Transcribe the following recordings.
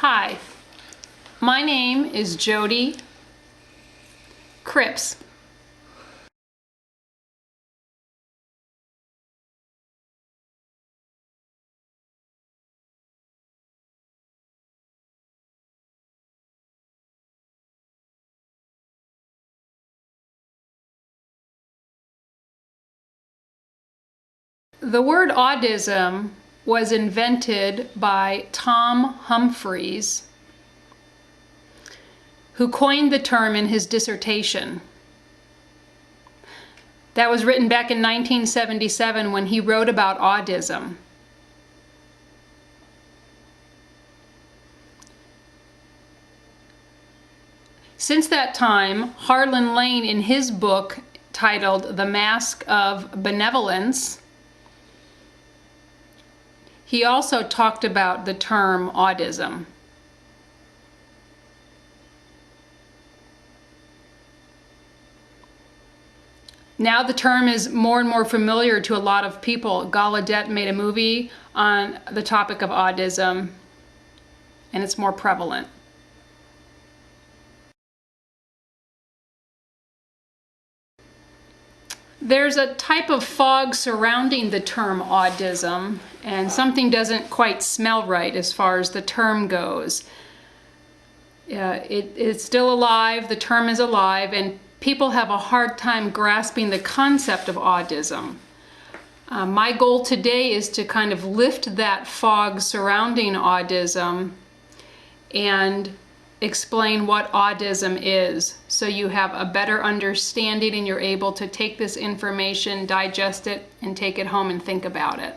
Hi, my name is Jody Cripps. The word autism was invented by Tom Humphreys, who coined the term in his dissertation. That was written back in 1977 when he wrote about autism. Since that time, Harlan Lane, in his book titled The Mask of Benevolence, he also talked about the term autism. Now the term is more and more familiar to a lot of people. Gallaudet made a movie on the topic of autism, and it's more prevalent. There's a type of fog surrounding the term autism, and something doesn't quite smell right as far as the term goes. It's still alive, the term is alive, and people have a hard time grasping the concept of autism. My goal today is to kind of lift that fog surrounding autism and explain what autism is, so you have a better understanding and you're able to take this information, digest it, and take it home and think about it.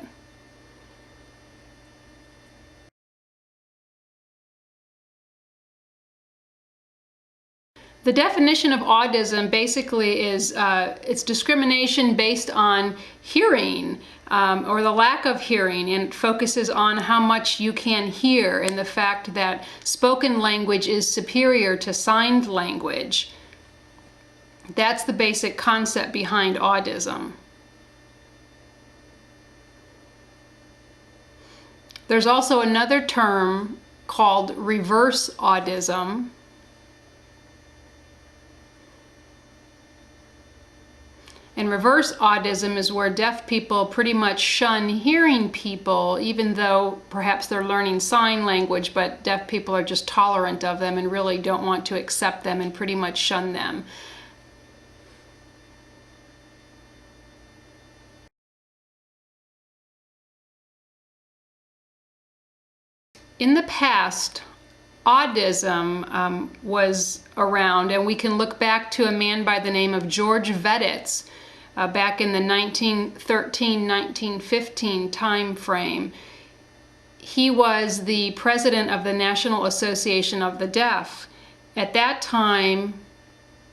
The definition of autism basically is it's discrimination based on hearing or the lack of hearing, and it focuses on how much you can hear and the fact that spoken language is superior to signed language. That's the basic concept behind autism. There's also another term called reverse autism. And reverse autism is where deaf people pretty much shun hearing people, even though perhaps they're learning sign language, but deaf people are just tolerant of them and really don't want to accept them and pretty much shun them. In the past, autism was around, and we can look back to a man by the name of George Veditz, back in the 1913-1915 time frame. He was the president of the National Association of the Deaf. At that time,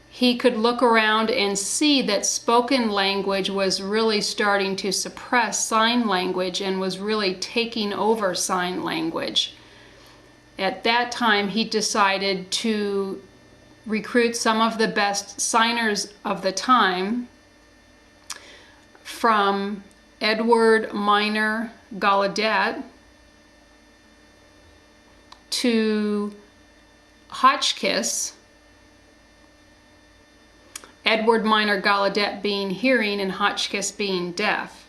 he could look around and see that spoken language was really starting to suppress sign language and was really taking over sign language. At that time, he decided to recruit some of the best signers of the time, from Edward Minor Gallaudet to Hotchkiss, Edward Minor Gallaudet being hearing and Hotchkiss being deaf.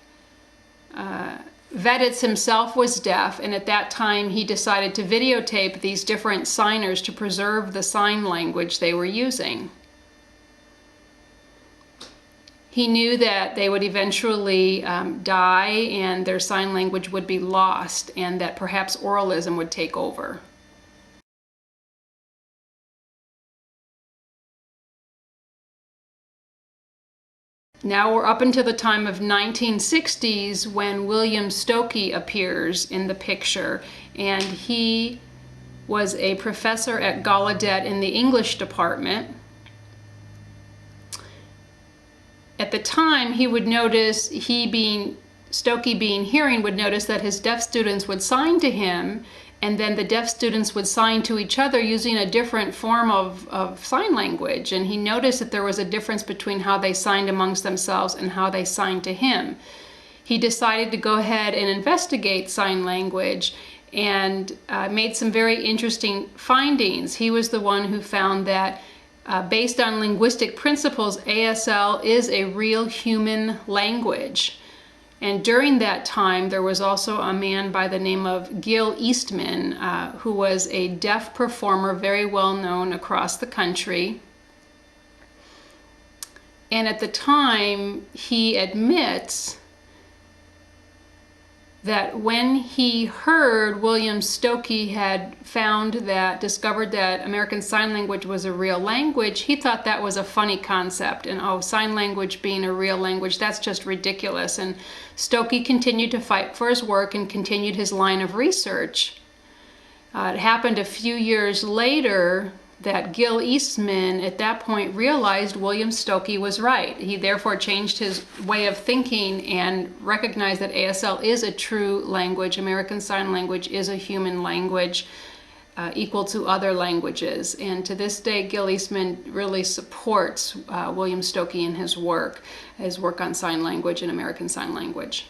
Veditz himself was deaf, and at that time he decided to videotape these different signers to preserve the sign language they were using. He knew that they would eventually die and their sign language would be lost, and that perhaps oralism would take over. Now we're up into the time of 1960s when William Stokoe appears in the picture, and he was a professor at Gallaudet in the English department. At the time, he would notice, Stokoe being hearing, would notice that his deaf students would sign to him, and then the deaf students would sign to each other using a different form of sign language. And he noticed that there was a difference between how they signed amongst themselves and how they signed to him. He decided to go ahead and investigate sign language, and made some very interesting findings. He was the one who found that based on linguistic principles, ASL is a real human language. And during that time, there was also a man by the name of Gil Eastman, who was a deaf performer, very well known across the country. And at the time, he admits that when he heard William Stokey had discovered that American Sign Language was a real language, he thought that was a funny concept. And oh, sign language being a real language, that's just ridiculous. And Stokey continued to fight for his work and continued his line of research. It happened a few years later that Gil Eastman at that point realized William Stokey was right. He therefore changed his way of thinking and recognized that ASL is a true language. American Sign Language is a human language equal to other languages. And to this day, Gil Eastman really supports William Stokey in his work on sign language and American Sign Language.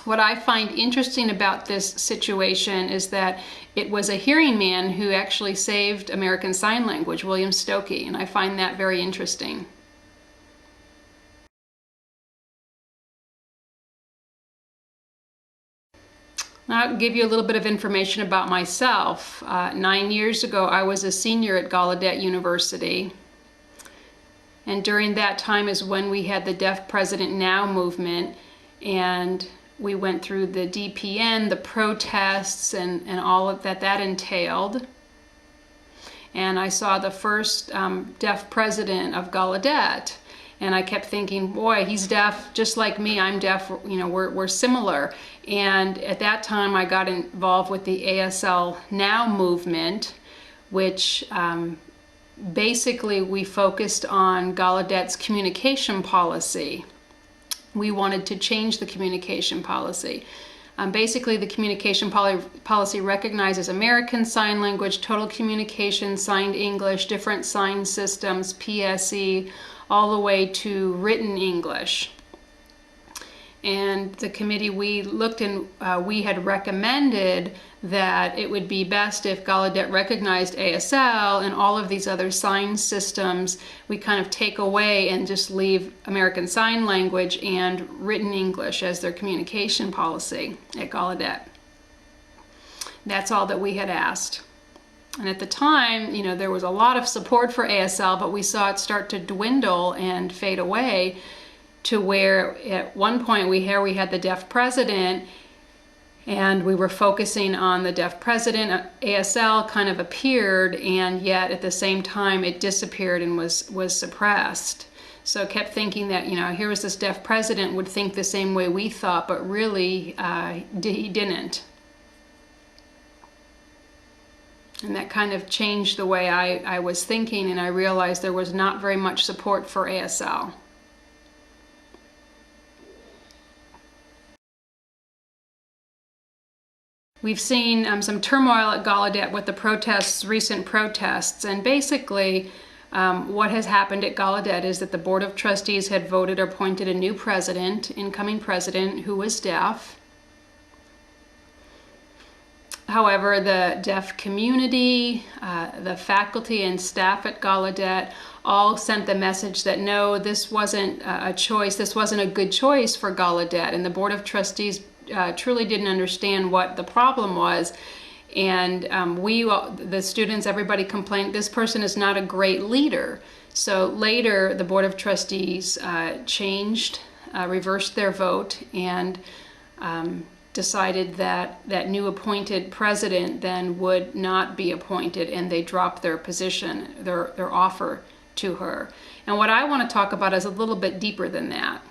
What I find interesting about this situation is that it was a hearing man who actually saved American Sign Language, William Stokey, and I find that very interesting. I'll give you a little bit of information about myself. 9 years ago, I was a senior at Gallaudet University, and during that time is when we had the Deaf President Now movement, and we went through the DPN, the protests, and all of that entailed. And I saw the first deaf president of Gallaudet. And I kept thinking, boy, he's deaf just like me. I'm deaf, you know, we're similar. And at that time, I got involved with the ASL Now movement, which basically we focused on Gallaudet's communication policy. We wanted to change the communication policy. Basically, the communication policy recognizes American Sign Language, total communication, signed English, different sign systems, PSE, all the way to written English. And the committee, we looked and we had recommended that it would be best if Gallaudet recognized ASL and all of these other sign systems, we kind of take away and just leave American Sign Language and written English as their communication policy at Gallaudet. That's all that we had asked. And at the time, you know, there was a lot of support for ASL, but we saw it start to dwindle and fade away to where at one point we had the deaf president, and we were focusing on the deaf president. ASL kind of appeared, and yet at the same time it disappeared and was suppressed. So I kept thinking that, you know, here was this deaf president would think the same way we thought, but really he didn't. And that kind of changed the way I was thinking, and I realized there was not very much support for ASL. We've seen some turmoil at Gallaudet with the recent protests, and basically what has happened at Gallaudet is that the Board of Trustees had voted or appointed a new president, incoming president, who was deaf. However, the deaf community, the faculty and staff at Gallaudet all sent the message that no, this wasn't a choice, this wasn't a good choice for Gallaudet, and the Board of Trustees truly didn't understand what the problem was. And the students, everybody complained, this person is not a great leader. So later, the Board of Trustees reversed their vote, and decided that that new appointed president then would not be appointed, and they dropped their position, their offer to her. And what I want to talk about is a little bit deeper than that.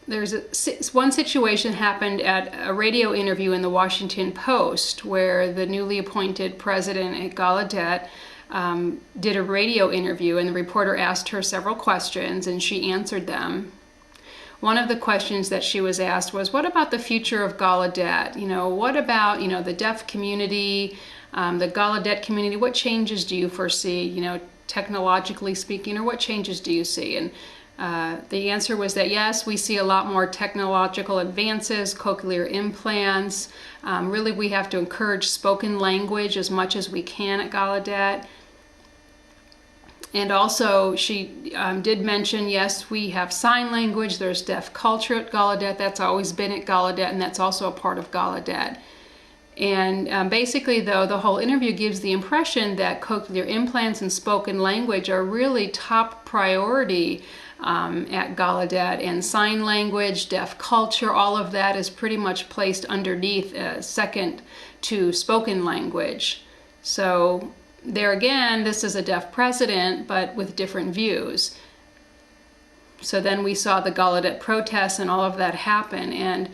There's one situation happened at a radio interview in the Washington Post where the newly appointed president at Gallaudet did a radio interview, and the reporter asked her several questions and she answered them. One of the questions that she was asked was, what about the future of Gallaudet? You know, what about, you know, the deaf community, the Gallaudet community? What changes do you foresee, you know, technologically speaking, or what changes do you see? And The answer was that yes, we see a lot more technological advances, cochlear implants. Really, we have to encourage spoken language as much as we can at Gallaudet. And also, she did mention, yes, we have sign language. There's deaf culture at Gallaudet. That's always been at Gallaudet, and that's also a part of Gallaudet. And basically, though, the whole interview gives the impression that cochlear implants and spoken language are really top priority at Gallaudet, and sign language, deaf culture, all of that is pretty much placed underneath, second to spoken language. So there again, this is a deaf president, but with different views. So then we saw the Gallaudet protests and all of that happen, and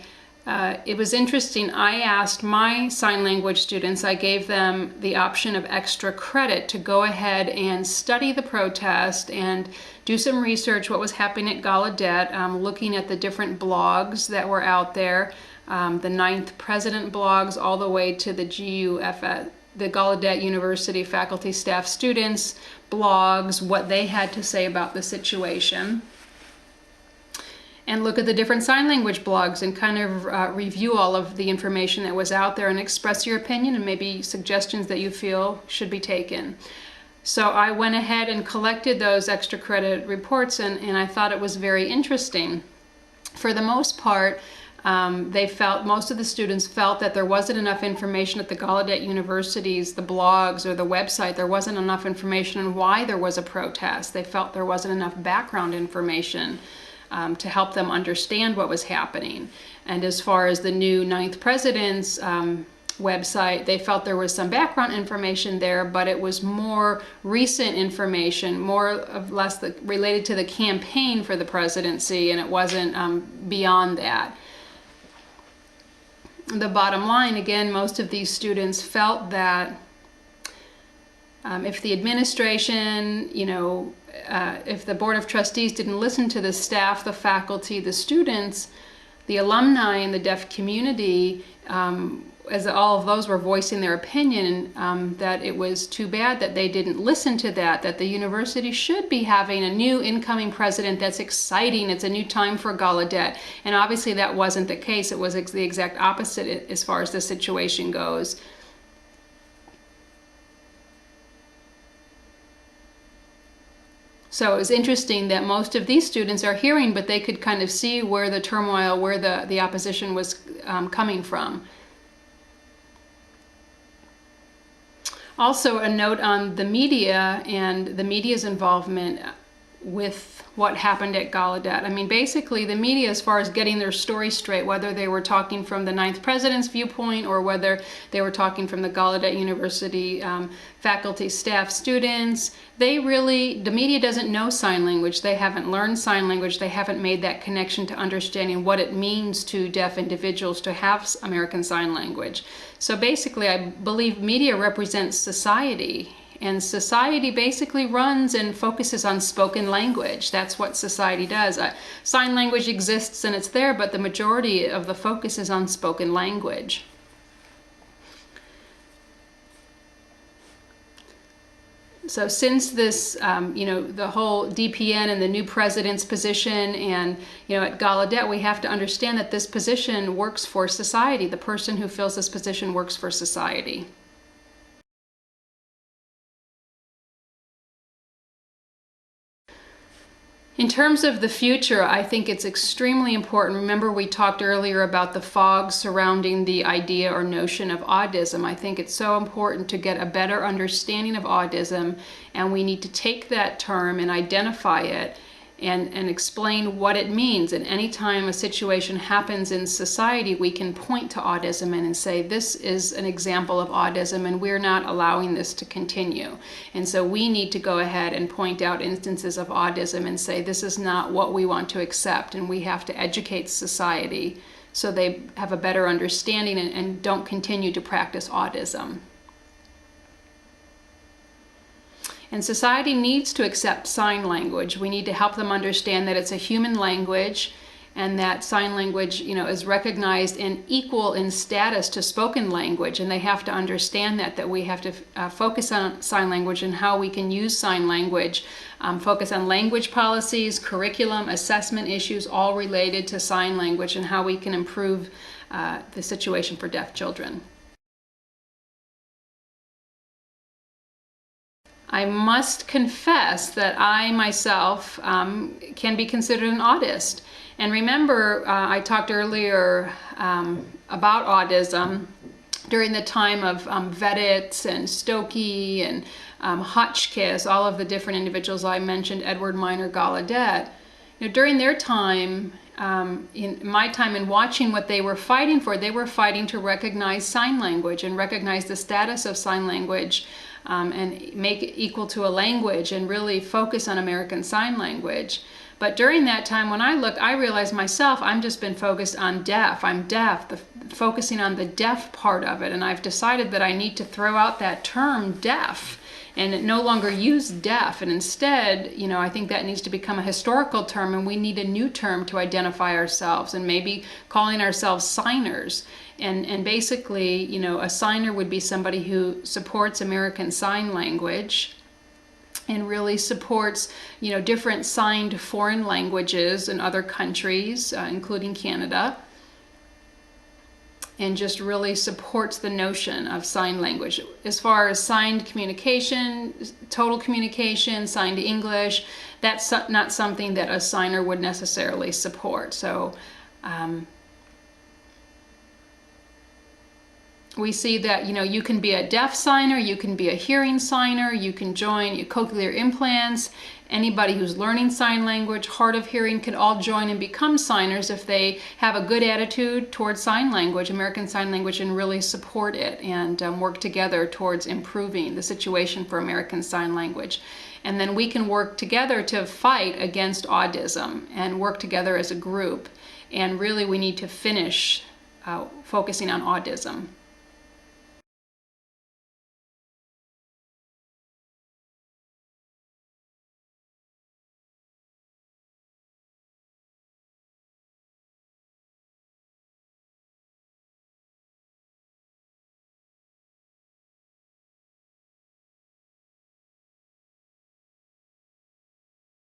it was interesting. I asked my sign language students, I gave them the option of extra credit to go ahead and study the protest and do some research what was happening at Gallaudet, looking at the different blogs that were out there, the 9th President blogs all the way to the GUFS, the Gallaudet University faculty, staff, students blogs, what they had to say about the situation. And look at the different sign language blogs and kind of review all of the information that was out there and express your opinion and maybe suggestions that you feel should be taken. So I went ahead and collected those extra credit reports, and I thought it was very interesting. For the most part, most of the students felt that there wasn't enough information at the Gallaudet University's, the blogs or the website. There wasn't enough information on why there was a protest. They felt there wasn't enough background information to help them understand what was happening. And as far as the new 9th President's website, they felt there was some background information there, but it was more recent information, more or less related to the campaign for the presidency, and it wasn't beyond that. The bottom line, again, most of these students felt that if the administration, if the Board of Trustees didn't listen to the staff, the faculty, the students, the alumni, and the deaf community, as all of those were voicing their opinion, that it was too bad that they didn't listen to that the university should be having a new incoming president that's exciting. It's a new time for Gallaudet. And obviously that wasn't the case. It was the exact opposite as far as the situation goes. So it was interesting that most of these students are hearing, but they could kind of see where the turmoil, where the opposition was coming from. Also, a note on the media and the media's involvement with what happened at Gallaudet. I mean, basically, the media, as far as getting their story straight, whether they were talking from the 9th President's viewpoint or whether they were talking from the Gallaudet University faculty, staff, students, the media doesn't know sign language. They haven't learned sign language. They haven't made that connection to understanding what it means to deaf individuals to have American Sign Language. So basically, I believe media represents society. And society basically runs and focuses on spoken language. That's what society does. Sign language exists and it's there, but the majority of the focus is on spoken language. So since this, the whole DPN and the new president's position, and at Gallaudet, we have to understand that this position works for society. The person who fills this position works for society. In terms of the future, I think it's extremely important. Remember, we talked earlier about the fog surrounding the idea or notion of autism. I think it's so important to get a better understanding of autism, and we need to take that term and identify it and explain what it means. And anytime a situation happens in society, we can point to autism and say, this is an example of autism and we're not allowing this to continue. And so we need to go ahead and point out instances of autism and say, this is not what we want to accept, and we have to educate society so they have a better understanding and don't continue to practice autism. And society needs to accept sign language. We need to help them understand that it's a human language, and that sign language, is recognized and equal in status to spoken language, and they have to understand that we have to focus on sign language and how we can use sign language, focus on language policies, curriculum, assessment issues, all related to sign language and how we can improve the situation for deaf children. I must confess that I myself can be considered an autist. And remember, I talked earlier about autism during the time of Veditz and Stokey and Hotchkiss, all of the different individuals I mentioned, Edward Miner Gallaudet. During their time, in my time in watching what they were fighting for, they were fighting to recognize sign language and recognize the status of sign language and make it equal to a language and really focus on American Sign Language. But during that time, when I looked, I realized myself, I'm just been focused on deaf. I'm deaf, focusing on the deaf part of it. And I've decided that I need to throw out that term deaf and no longer use deaf. And instead, I think that needs to become a historical term, and we need a new term to identify ourselves, and maybe calling ourselves signers. And basically, a signer would be somebody who supports American Sign Language and really supports, different signed foreign languages in other countries, including Canada, and just really supports the notion of sign language. As far as signed communication, total communication, signed English, that's not something that a signer would necessarily support. So we see that, you can be a deaf signer, you can be a hearing signer, you can join cochlear implants. Anybody who's learning sign language, hard of hearing, can all join and become signers if they have a good attitude towards sign language, American Sign Language, and really support it and work together towards improving the situation for American Sign Language. And then we can work together to fight against autism and work together as a group. And really we need to finish focusing on autism.